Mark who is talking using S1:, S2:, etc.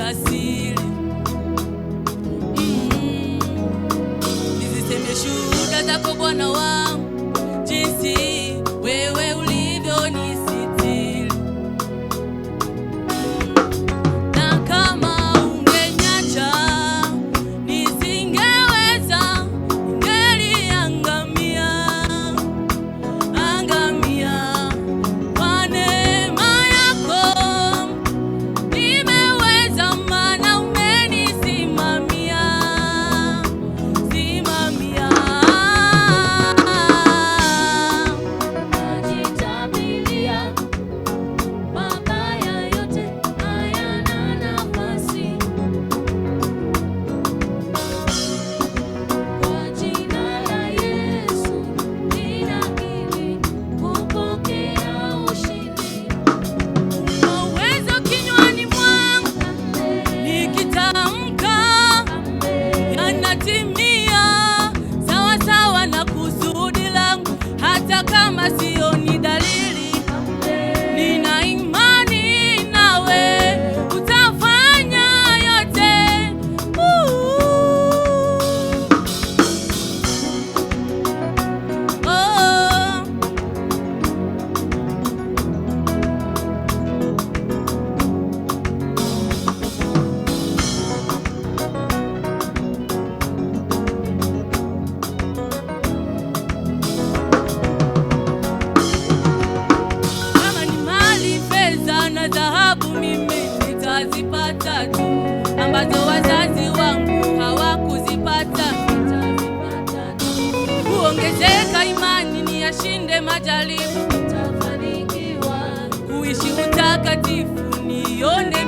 S1: ujasiri. Niziseme shuhuda zako Bwana wangu, jinsi wewe ulivyonisitiri. Na kama ungeniacha nisingeweza, ningeliangamia, angamia. Kwa neema yako nimeweza, maana umenisimamia, simamia.
S2: Najitabilia, mabaya yote hayana nafasi. Kwa jina la Yesu ninakiri kupokea ushindi.
S1: Una uwezo kinywani mwangu, nikitamka yanatimia, sawa sawa na kusudi langu, hata kama sioni dalili. Nina imani nawe utafanya yote. Oh. Kama ni mali, fedha na dhahabu, mimi nitazipata tu, ambazo wazazi wangu hawakuzipata. Kuongezeka imani, niyashinde majaribu,
S2: Utafanikiwa.
S1: kuishi utakatifu, nione